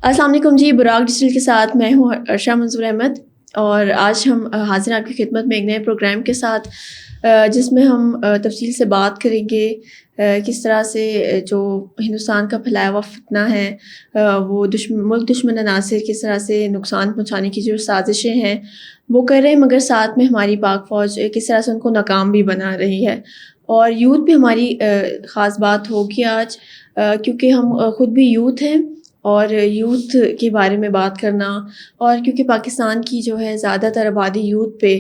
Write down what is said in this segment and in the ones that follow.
السلام علیکم جی، براق ڈیجیٹل کے ساتھ میں ہوں عرشا منظور احمد، اور آج ہم حاضر ہیں آپ کی خدمت میں ایک نئے پروگرام کے ساتھ، جس میں ہم تفصیل سے بات کریں گے کس طرح سے جو ہندوستان کا پھیلایا ہوا فتنہ ہے، وہ ملک دشمن عناصر کس طرح سے نقصان پہنچانے کی جو سازشیں ہیں وہ کر رہے ہیں، مگر ساتھ میں ہماری پاک فوج کس طرح سے ان کو ناکام بھی بنا رہی ہے. اور یوتھ بھی ہماری خاص بات ہوگی آج، کیونکہ ہم خود بھی یوتھ ہیں، اور یوتھ کے بارے میں بات کرنا، اور کیونکہ پاکستان کی جو ہے زیادہ تر آبادی یوتھ پہ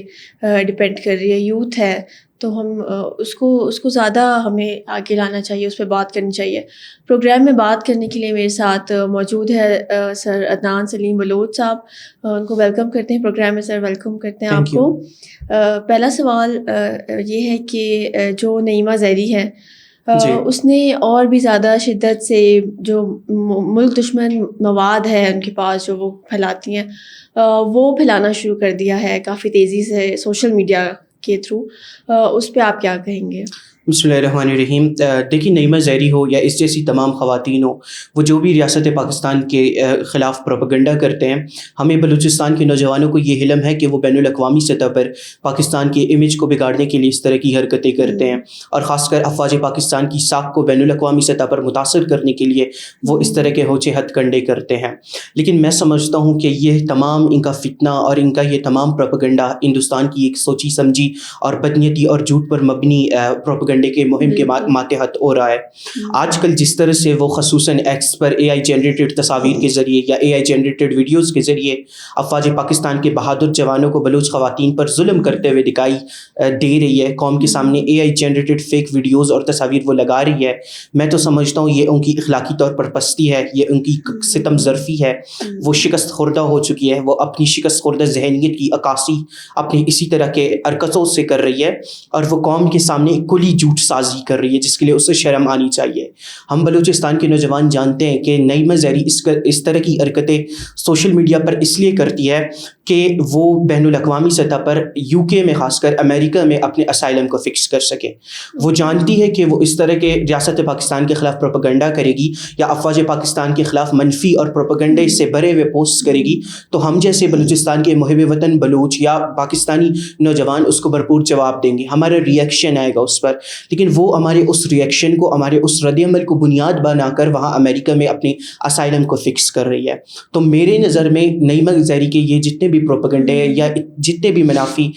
ڈپینڈ کر رہی ہے، یوتھ ہے، تو ہم اس کو زیادہ ہمیں آگے لانا چاہیے، اس پہ بات کرنی چاہیے. پروگرام میں بات کرنے کے لیے میرے ساتھ موجود ہے سر عدنان سلیم بلوچ صاحب. ان کو ویلکم کرتے ہیں پروگرام میں. سر ویلکم کرتے ہیں آپ کو. پہلا سوال یہ ہے کہ جو نعیمہ زہری ہے، اس نے اور بھی زیادہ شدت سے جو ملک دشمن مواد ہے ان کے پاس جو وہ پھیلاتی ہیں، وہ پھیلانا شروع کر دیا ہے کافی تیزی سے سوشل میڈیا کے تھرو. اس پہ آپ کیا کہیں گے؟ بسم اللہ الرحمن الرحیم. دیکھیے، نعیمہ زہری ہو یا اس جیسی تمام خواتین ہو، وہ جو بھی ریاست پاکستان کے خلاف پروپیگنڈا کرتے ہیں، ہمیں بلوچستان کے نوجوانوں کو یہ علم ہے کہ وہ بین الاقوامی سطح پر پاکستان کے امیج کو بگاڑنے کے لیے اس طرح کی حرکتیں کرتے ہیں، اور خاص کر افواج پاکستان کی ساکھ کو بین الاقوامی سطح پر متاثر کرنے کے لیے وہ اس طرح کے ہوچے ہتھ کنڈے کرتے ہیں. لیکن میں سمجھتا ہوں کہ یہ تمام ان کا فتنہ اور ان کا یہ تمام پروپیگنڈا ہندوستان کی ایک سوچی سمجھی اور بدنیتی اور جھوٹ پر مبنی پروپیگنڈے کے مہم کے ماتحت ہو رہا ہے. آج کل جس طرح سے وہ خصوصاً ایکس پر اے آئی جنریٹڈ تصاویر کے ذریعے یا اے آئی جنریٹڈ ویڈیوز کے ذریعے افواج پاکستان کے بہادر جوانوں کو بلوچ خواتین پر ظلم کرتے ہوئے دکھائی دے رہی ہے، قوم کے سامنے اے آئی جنریٹڈ فیک ویڈیوز اور تصاویر وہ لگا رہی ہے، میں تو سمجھتا ہوں یہ ان کی اخلاقی طور پر پستی ہے، یہ ان کی ستم ظرفی ہے. وہ شکست خوردہ ہو چکی ہے، وہ اپنی شکست خوردہ ذہنیت کی عکاسی اپنی اسی طرح کے حرکتوں سے کر رہی ہے، اور وہ قوم کے سامنے کلی جھوٹ سازی کر رہی ہے جس کے لیے اسے شرم آنی چاہیے. ہم بلوچستان کے نوجوان جانتے ہیں کہ نعیمہ زہری اس طرح کی حرکتیں سوشل میڈیا پر اس لیے کرتی ہے کہ وہ بین الاقوامی سطح پر یو کے میں، خاص کر امریکہ میں اپنے اسائلم کو فکس کر سکے. وہ جانتی ہے کہ وہ اس طرح کے ریاست پاکستان کے خلاف پروپیگنڈا کرے گی یا افواج پاکستان کے خلاف منفی اور پروپیگنڈے سے بھرے ہوئے پوسٹ کرے گی، تو ہم جیسے بلوچستان کے محب وطن بلوچ یا پاکستانی نوجوان اس کو بھرپور جواب دیں گے، ہمارا ریئیکشن آئے گا اس پر. لیکن وہ ہمارے اس ریئیکشن کو، ہمارے اس رد عمل کو بنیاد بنا کر وہاں امریکہ میں اپنے اسائلم کو فکس کر رہی ہے. تو میرے نظر میں نعیمہ زہری کے یہ جتنے بھی پروپیگنڈے ہیں یا جتنے بھی منافی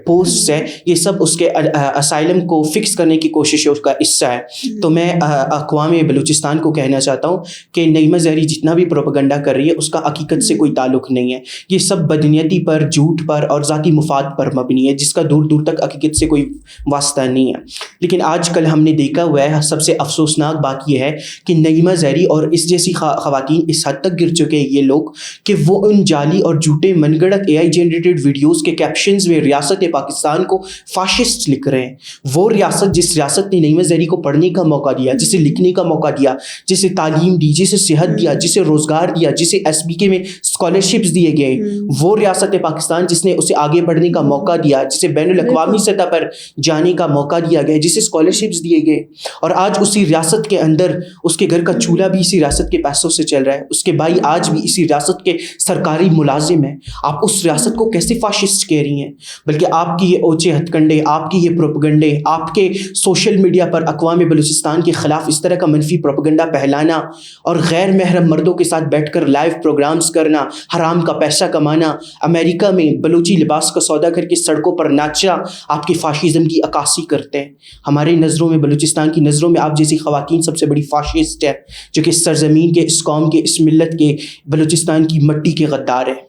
پوسٹس ہیں، یہ سب اس کے اسائلم کو فکس کرنے کی کوششوں کا حصہ ہے. تو میں اقوام بلوچستان کو کہنا چاہتا ہوں کہ نعیمہ زہری جتنا بھی پروپیگنڈا کر رہی ہے اس کا حقیقت سے کوئی تعلق نہیں ہے. یہ سب بدنیتی پر، جھوٹ پر اور ذاتی مفاد پر مبنی ہے، جس کا دور دور تک حقیقت سے کوئی واسطہ نہیں ہے. لیکن آج کل ہم نے دیکھا ہوا ہے، سب سے افسوسناک بات یہ ہے کہ نعیمہ زہری اور اس جیسی خواتین اس حد تک گر چکے ہیں یہ لوگ کہ وہ ان جعلی اور جھوٹے من گڑت اے آئی جنریٹڈ ویڈیوز کے کیپشنز میں ریاست پاکستان کو فاشسٹ لکھ رہے ہیں. وہ ریاست، جس ریاست نے نعیمہ زہری کو پڑھنے کا موقع دیا، جسے لکھنے کا موقع دیا، جسے تعلیم دی، جسے صحت دیا، جسے روزگار دیا، جسے ایس بی کے میں اسکالرشپس دیے گئے، وہ ریاست پاکستان جس نے اسے آگے بڑھنے کا موقع دیا، جسے بین الاقوامی سطح پر جانے کا موقع دیا گیا، جسے اسکالرشپس دیے گئے، اور آج اسی ریاست کے اندر اس کے گھر کا چولہا بھی اسی ریاست کے پیسوں سے چل رہا ہے، اس کے بھائی آج بھی اسی ریاست کے سرکاری ملازم ہیں. آپ اس ریاست کو کیسے فاشسٹ کہہ رہی ہیں؟ بلکہ آپ کی یہ اوچے ہتھ کنڈے، آپ کی یہ پروپیگنڈے، آپ کے سوشل میڈیا پر اقوام بلوچستان کے خلاف اس طرح کا منفی پروپیگنڈا پھیلانا اور غیر محرم مردوں کے ساتھ بیٹھ کر لائیو پروگرامز کرنا، حرام کا پیسہ کمانا، امریکہ میں بلوچی لباس کا سودا کر کے سڑکوں پر ناچنا، آپ کی فاشزم کی عکاسی کرتے ہیں. ہماری نظروں میں، بلوچستان کی نظروں میں آپ جیسی خواتین سب سے بڑی فاشسٹ ہے، جو کہ اس سرزمین کے، اس قوم کے، اس ملت کے، بلوچستان کی مٹی کے غدار ہے.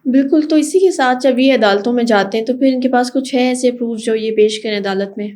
بالکل. تو اسی کے ساتھ جب یہ عدالتوں میں جاتے ہیں تو پھر ان کے پاس کچھ ہے ایسے پروف جو یہ پیش کریں عدالت میں؟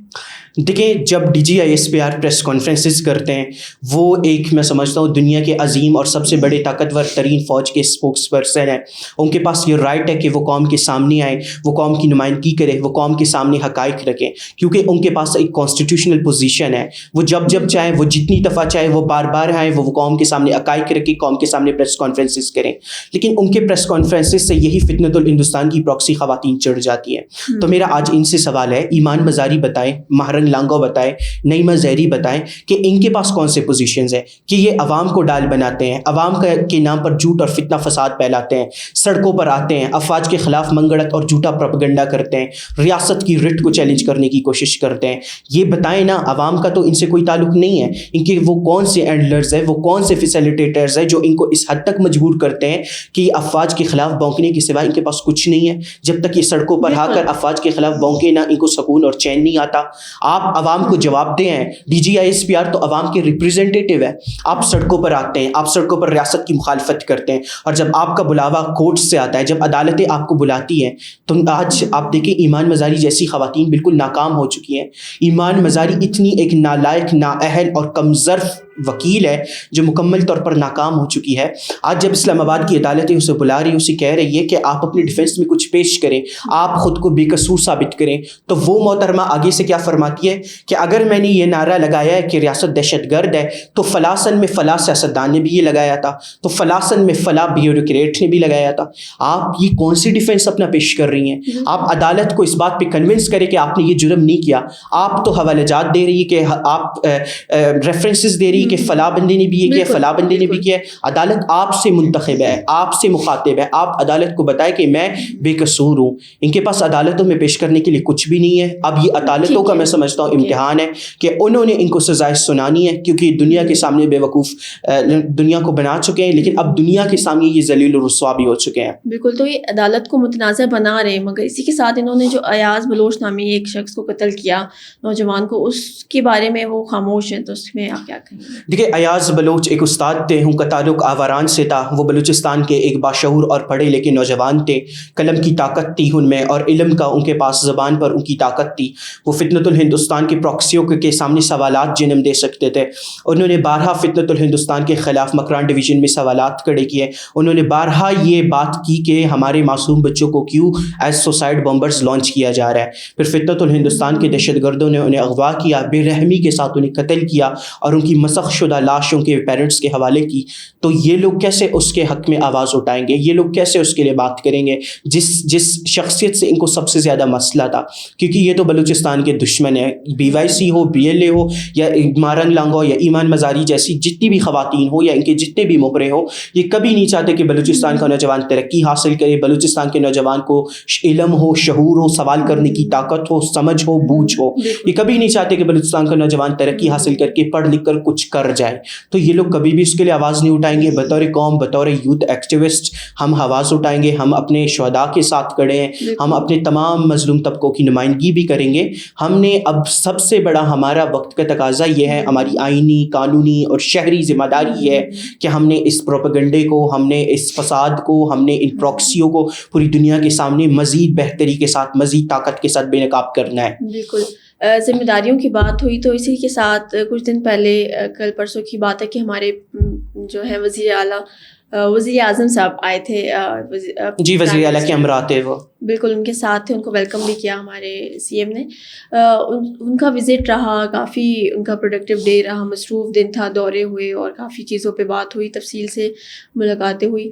دیکھیں، جب D G I S P R press conferences کرتے ہیں، وہ ایک، میں سمجھتا ہوں، دنیا کے عظیم اور سب سے بڑے طاقتور ترین فوج کے اسپوکس پرسن ہیں. ان کے پاس یہ رائٹ ہے کہ وہ قوم کے سامنے آئیں، وہ قوم کی نمائندگی کرے، وہ قوم کے سامنے حقائق رکھیں، کیونکہ ان کے پاس ایک کانسٹیٹیوشنل پوزیشن ہے. وہ جب چاہیں، وہ جتنی دفعہ چاہیں، وہ بار بار آئیں، وہ قوم کے سامنے حقائق رکھیں، قوم کے سامنے پریس کانفرنسز کریں. لیکن ان کے پریس کانفرنسز سے یہی فتنۃ الہندوستان کی پراکسی خواتین چڑھ جاتی ہیں. تو میرا آج ان سے سوال ہے، ایمان مزاری بتائیں، مہرنگ ایمارن لانگو بتائیں, نعیمہ زہری بتائیں کہ ان کے پاس کون سے پوزیشنز ہیں کہ یہ عوام کو ڈال بناتے ہیں, عوام کے نام پر جھوٹ اور فتنہ فساد پھیلاتے ہیں, سڑکوں پر آتے ہیں, افواج کے خلاف منگڑت اور جھوٹا پروپیگنڈا کرتے ہیں, ریاست کی رٹ کو چیلنج کرنے کی کوشش کرتے ہیں. یہ بتائیں نا, عوام کا تو ان سے کوئی تعلق نہیں ہے, ان کے وہ کون سے اینڈلرز ہیں, وہ کون سے فیسیلیٹیٹرز ہیں جو ان کو اس حد تک مجبور کرتے ہیں کہ یہ افواج کے خلاف بونکنے کے سوا ان کے پاس کچھ نہیں ہے. جب تک یہ سڑکوں پر آ کر افواج کے خلاف بونکے نہ, ان کو سکون اور چین نہیں آتا. آپ عوام کو جواب دیں ہیں, D G I S P R تو عوام کے ریپریزنٹیٹیو ہے. آپ سڑکوں پر آتے ہیں, آپ سڑکوں پر ریاست کی مخالفت کرتے ہیں, اور جب آپ کا بلاوا کورٹ سے آتا ہے, جب عدالتیں آپ کو بلاتی ہیں, تو آج آپ دیکھیں ایمان مزاری جیسی خواتین بالکل ناکام ہو چکی ہیں. ایمان مزاری اتنی ایک نالائق, نااہل اور کمظرف وکیل ہے جو مکمل طور پر ناکام ہو چکی ہے. آج جب اسلام آباد کی عدالتیں اسے بلا رہی, اسے کہہ رہی ہے کہ آپ اپنے ڈیفینس میں کچھ پیش کریں, آپ خود کو بے قصور ثابت کریں, تو وہ محترمہ آگے سے کیا فرماتی ہے کہ اگر میں نے یہ نعرہ لگایا ہے کہ ریاست دہشت گرد ہے, تو فلاں سن میں فلاں سیاستدان نے بھی یہ لگایا تھا, تو فلاں سن میں فلاں بیوروکریٹ نے بھی لگایا تھا. آپ یہ کون سی ڈیفینس اپنا پیش کر رہی ہیں؟ آپ عدالت کو اس بات پہ کنونس کریں کہ آپ نے یہ جرم نہیں کیا. آپ تو حوالہ جات دے رہی ہے, کہ آپ ریفرنسز دے رہی ہے کہ فلاں بندے نے بھی یہ کیا, فلاں بندے نے بھی کیا. عدالت آپ سے منتخب ہے, آپ سے مخاطب ہے. آپ عدالت کو بتائیں کہ میں بے قصور ہوں. ان کے پاس عدالتوں میں پیش کرنے کے لیے کچھ بھی نہیں ہے. اب یہ عدالتوں کا میں سمجھتا ہوں امتحان ہے کہ انہوں نے ان کو سزائیں سنانی ہے, کیونکہ دنیا کے سامنے بے وقوف دنیا کو بنا چکے ہیں, لیکن اب دنیا کے سامنے یہ ذلیل و رسوا بھی ہو چکے ہیں. بالکل, تو یہ عدالت کو متنازع بنا رہے ہیں, مگر اسی کے ساتھ انہوں نے جو ایاز بلوچ نامی ایک شخص کو قتل کیا, نوجوان کو, اس کے بارے میں وہ خاموش ہیں, تو اس میں آپ کیا کہیں گے؟ دیکھیے, ایاز بلوچ ایک استاد تھے, ان کا تعلق آوران سے تھا. وہ بلوچستان کے ایک باشعور اور پڑھے لکھے نوجوان تھے. قلم کی طاقت تھی ان میں, اور علم کا ان کے پاس, زبان پر ان کی طاقت تھی. وہ فتنۃ الہندوستان کے پراکسیوں کے سامنے سوالات جنم دے سکتے تھے. انہوں نے بارہا فتنۃ الہندوستان کے خلاف مکران ڈویژن میں سوالات کھڑے کیے. انہوں نے بارہا یہ بات کی کہ ہمارے معصوم بچوں کو کیوں ایز سوسائڈ بمبرز لانچ کیا جا رہا ہے. پھر فتنۃ الہندوستان کے دہشت گردوں نے انہیں اغوا کیا, بے رحمی کے ساتھ انہیں قتل کیا, اور ان کی مسخ شدہ لاشوں کے پیرنٹس کے حوالے کی. تو یہ لوگ کیسے اس کے حق میں آواز اٹھائیں گے؟ یہ لوگ کیسے اس کے لیے بات کریں گے جس شخصیت سے ان کو سب سے زیادہ مسئلہ تھا؟ کیونکہ یہ تو بلوچستان کے دشمن ہیں. بی وائی سی ہو, بی ایل اے ہو, یا ایمارن لانگو یا ایمان مزاری جیسی جتنی بھی خواتین ہو, یا ان کے جتنے بھی مبرے ہو, یہ کبھی نہیں چاہتے کہ بلوچستان کا نوجوان ترقی حاصل کرے, بلوچستان کے نوجوان کو علم ہو, شعور ہو, سوال کرنے کی طاقت ہو, سمجھ ہو, بوجھ ہو. یہ کبھی نہیں چاہتے کہ بلوچستان کا نوجوان ترقی حاصل کر کے پڑھ لکھ کر کچھ کر جائے. تو یہ لوگ کبھی بھی اس کے لیے آواز نہیں اٹھائیں گے. بطور قوم, بطور یوتھ ایکٹیوسٹ ہم آواز اٹھائیں گے. ہم اپنے شہداء کے ساتھ کھڑے ہیں, ہم اپنے تمام مظلوم طبقوں کی نمائندگی بھی کریں گے. ہم نے اب سب سے بڑا ہمارا وقت کا تقاضا یہ ہے, ہماری آئینی, قانونی اور شہری ذمہ داری ہے کہ ہم نے اس پروپیگنڈے کو, ہم نے اس فساد کو, ہم نے ان پراکسیوں کو پوری دنیا کے سامنے مزید بہتری کے ساتھ, مزید طاقت کے ساتھ بے نقاب کرنا ہے. بالکل, ذمہ داریوں کی بات ہوئی تو اسی کے ساتھ کچھ دن پہلے, کل پرسوں کی بات ہے کہ ہمارے جو ہے وزیر اعظم صاحب آئے تھے. جی, وزیر اعلیٰ کے امراء تھے وہ, بالکل ان کے ساتھ تھے, ان کو ویلکم بھی کیا ہمارے سی ایم نے. ان کا وزٹ رہا, کافی ان کا پروڈکٹیو ڈے رہا, مصروف دن تھا, دورے ہوئے اور کافی چیزوں پہ بات ہوئی, تفصیل سے ملاقاتیں ہوئی.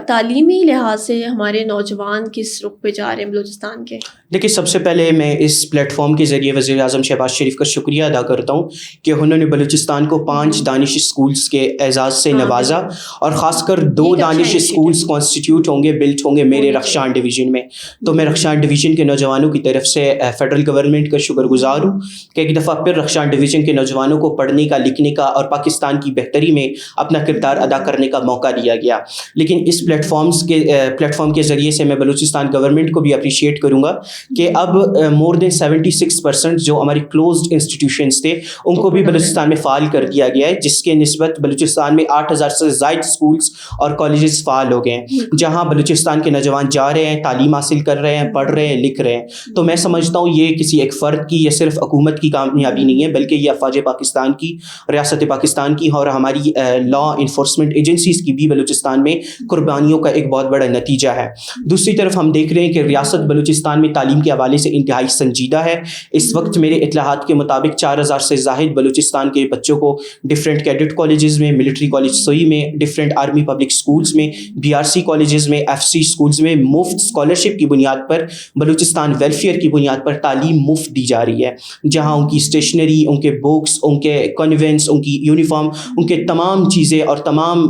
تعلیمی لحاظ سے ہمارے نوجوان کس رخ پہ جا رہے ہیں بلوچستان کے؟ دیکھیے, سب سے پہلے میں اس پلیٹ فارم کے ذریعے وزیر اعظم شہباز شریف کا شکریہ ادا کرتا ہوں کہ انہوں نے بلوچستان کو 5 دانش اسکولس کے اعزاز سے نوازا, اور خاص کر 2 دانش اسکولس کانسٹیٹیوٹ ہوں گے, بلٹ ہوں گے میرے رخشان ڈویژن میں. تو میں رخشان ڈویژن کے نوجوانوں کی طرف سے فیڈرل گورنمنٹ کا شکر گزار ہوں کہ ایک دفعہ پھر رخشان ڈویژن کے نوجوانوں کو پڑھنے کا, لکھنے کا اور پاکستان کی بہتری میں اپنا کردار ادا کرنے کا موقع دیا گیا. لیکن اس پلیٹ فارم کے ذریعے سے میں بلوچستان گورنمنٹ کو بھی اپریشیٹ کروں گا کہ اب مور دین 76% جو ہماری کلوزڈ انسٹیٹیوشنس تھے ان کو بھی بلوچستان میں فعال کر دیا گیا ہے, جس کے نسبت بلوچستان میں 8000 سے زائد اسکولس اور کالجز فعال ہو گئے ہیں, جہاں بلوچستان کے نوجوان جا رہے ہیں, تعلیم حاصل کر رہے ہیں, پڑھ رہے ہیں, لکھ رہے ہیں. تو میں سمجھتا ہوں یہ کسی ایک فرد کی یا صرف حکومت کی کامیابی نہیں ہے, بلکہ یہ افواج پاکستان کی, ریاست پاکستان کی اور ہماری لا انفورسمنٹ ایجنسیز کی بھی بلوچستان میں قربانیوں کا ایک بہت بڑا نتیجہ ہے. دوسری طرف ہم دیکھ رہے ہیں کہ ریاست بلوچستان میں تعلیم تعلیم کے حوالے سے انتہائی سنجیدہ ہے. اس وقت میرے اطلاعات کے مطابق 4000 سے زائد بلوچستان کے بچوں کو ڈفرینٹ کیڈٹ کالجز میں, ملٹری کالج سوئی میں, ڈفرینٹ آرمی پبلک اسکولز میں, BRC کالجز میں, FC اسکولز میں مفت اسکالرشپ کی بنیاد پر, بلوچستان ویلفیئر کی بنیاد پر تعلیم مفت دی جا رہی ہے, جہاں ان کی اسٹیشنری, ان کے بکس, ان کے کنوینس, ان کی یونیفارم, ان کے تمام چیزیں اور تمام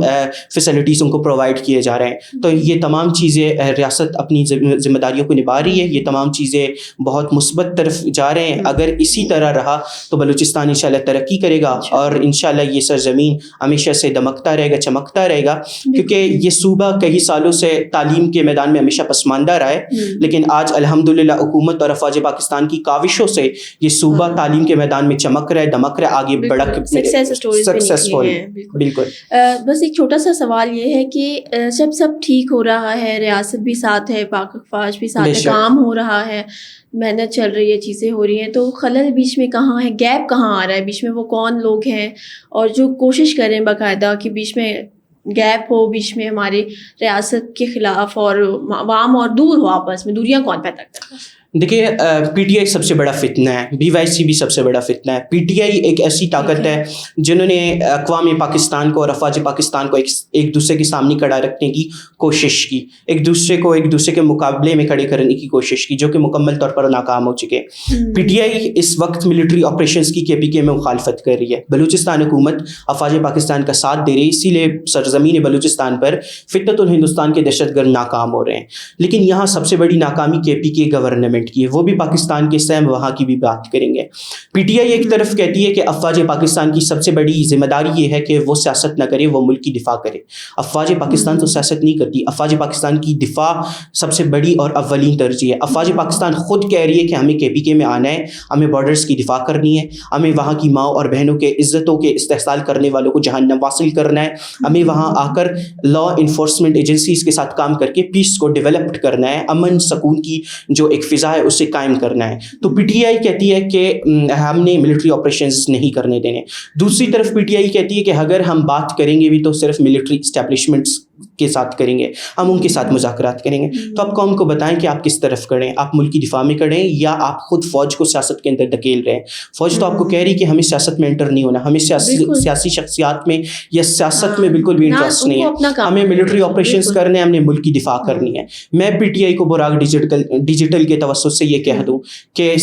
فیسلٹیز ان کو پرووائڈ کیے جا رہے ہیں. تو یہ تمام چیزیں ریاست اپنی ذمہ داریوں کو نبھا رہی ہے. یہ تمام چیزیں بہت مثبت طرف جا رہے ہیں. اگر اسی طرح رہا تو بلوچستان انشاءاللہ ترقی کرے گا اور انشاءاللہ یہ سرزمین ہمیشہ سے دمکتا رہے گا, چمکتا رہے گا, کیونکہ یہ صوبہ کئی سالوں سے تعلیم کے میدان میں ہمیشہ پسماندہ رہا ہے, لیکن آج الحمدللہ حکومت اور افواج پاکستان کی کاوشوں سے یہ صوبہ تعلیم کے میدان میں چمک رہا ہے, دمک رہا ہے, آگے بڑھ سکسیسفل. بالکل. بس ایک چھوٹا سا سوال یہ ہے کہ جب سب ٹھیک ہو رہا ہے, ریاست بھی ساتھ ہے, پاک افواج بھی ساتھ ہے, کام ہو رہا ہے, محنت چل رہی ہے, چیزیں ہو رہی ہیں, تو خلل بیچ میں کہاں ہے, گیپ کہاں آ رہا ہے بیچ میں, وہ کون لوگ ہیں اور جو کوشش کریں باقاعدہ کہ بیچ میں گیپ ہو, بیچ میں ہماری ریاست کے خلاف اور عوام اور دور ہو, آپس میں دوریاں کون پیدا کرتا ہے؟ دیکھیے, PTI سب سے بڑا فتنہ ہے, BYC بھی سب سے بڑا فتنہ ہے. PTI ایک ایسی طاقت ہے جنہوں نے اقوام پاکستان کو اور افواج پاکستان کو ایک دوسرے کے سامنے کھڑا رکھنے کی کوشش کی, ایک دوسرے کے مقابلے میں کھڑے کرنے کی کوشش کی, جو کہ مکمل طور پر ناکام ہو چکے. PTI اس وقت ملٹری آپریشنز کی KPK میں مخالفت کر رہی ہے. بلوچستان حکومت افواج پاکستان کا ساتھ دے رہی ہے, اسی لیے سرزمین بلوچستان پر فتنۃ الہندوستان کے دہشت گرد ناکام ہو رہے ہیں. لیکن یہاں سب سے بڑی ناکامی KPK گورنمنٹ کی ہے, وہ بھی پاکستان کے سیم وہاں کی بھی بات کریں گے. PTI ایک طرف کہتی ہے کہ افواج پاکستان کی سب سے بڑی ذمہ داری یہ ہے کہ وہ سیاست نہ کرے, وہ ملک کی دفاع کرے. افواج پاکستان تو سیاست نہیں کرتی, افواج پاکستان کی دفاع سب سے بڑی اور اولین ترجیح ہے. افواج پاکستان خود کہہ رہی ہے کہ ہمیں KPK میں آنا ہے, ہمیں بارڈرز کی دفاع کرنی ہے, ہمیں وہاں کی ماں اور بہنوں کے عزتوں کے استحصال کرنے والوں کو جہنم واصل کرنا ہے, ہمیں وہاں آ کر لا انفورسمنٹ ایجنسیز کے ساتھ کام کر کے پیس کو ڈیولپڈ کرنا ہے, امن سکون کی جو ایک فضا ہے اسے قائم کرنا ہے. تو PTI کہتی ہے کہ ہم نے ملٹری آپریشنز نہیں کرنے دینے. دوسری طرف PTI کہتی ہے کہ اگر ہم بات کریں گے بھی تو صرف ملٹری اسٹیبلشمنٹس کے ساتھ کریں گے, ہم ان کے ساتھ مذاکرات کریں گے. تو آپ قوم کو بتائیں کہ آپ کس طرف کھڑے ہیں, آپ ملک کی دفاع میں کھڑے ہیں یا آپ خود فوج کو سیاست کے اندر دھکیل رہے ہیں. فوج تو آپ کو کہہ رہی کہ ہمیں سیاست میں انٹر نہیں ہونا, ہمیں سیاسی شخصیات میں یا سیاست میں بالکل بھی انٹرسٹ نہیں ہے, ہمیں ملٹری آپریشنز کرنے ہیں, ہم نے ملک کی دفاع کرنی ہے. میں PTI کو براق ڈیجیٹل کے توسط سے یہ کہہ دوں کہ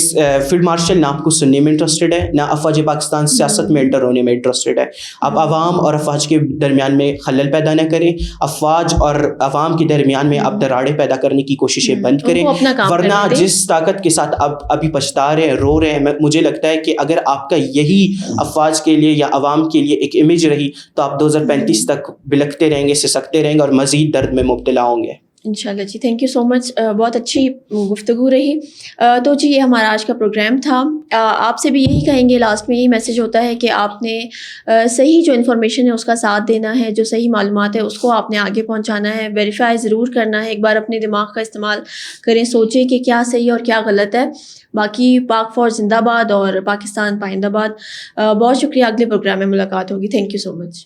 فیلڈ مارشل نہ آپ کو سننے میں انٹرسٹڈ ہے, نہ افواج پاکستان سیاست میں انٹر ہونے میں انٹرسٹڈ ہے. آپ عوام اور افواج کے درمیان میں خلل پیدا نہ کریں, افواج اور عوام کے درمیان میں آپ دراڑیں پیدا کرنے کی کوششیں بند کریں, ورنہ جس طاقت کے ساتھ آپ ابھی پچھتا رہے ہیں, رو رہے ہیں, مجھے لگتا ہے کہ اگر آپ کا یہی افواج کے لیے یا عوام کے لیے ایک امیج رہی تو آپ 2035 تک بلکتے رہیں گے, سسکتے رہیں گے اور مزید درد میں مبتلا ہوں گے. انشاءاللہ جی, تھینک یو سو مچ, بہت اچھی گفتگو رہی. تو جی یہ ہمارا آج کا پروگرام تھا. آپ سے بھی یہی کہیں گے, لاسٹ میں یہی میسیج ہوتا ہے کہ آپ نے صحیح جو انفارمیشن ہے اس کا ساتھ دینا ہے, جو صحیح معلومات ہے اس کو آپ نے آگے پہنچانا ہے, ویریفائی ضرور کرنا ہے, ایک بار اپنے دماغ کا استعمال کریں, سوچیں کہ کیا صحیح اور کیا غلط ہے. باقی پاک فوج زندہ باد اور پاکستان پائندہ باد. بہت شکریہ, اگلے پروگرام میں ملاقات ہوگی. Thank you so much.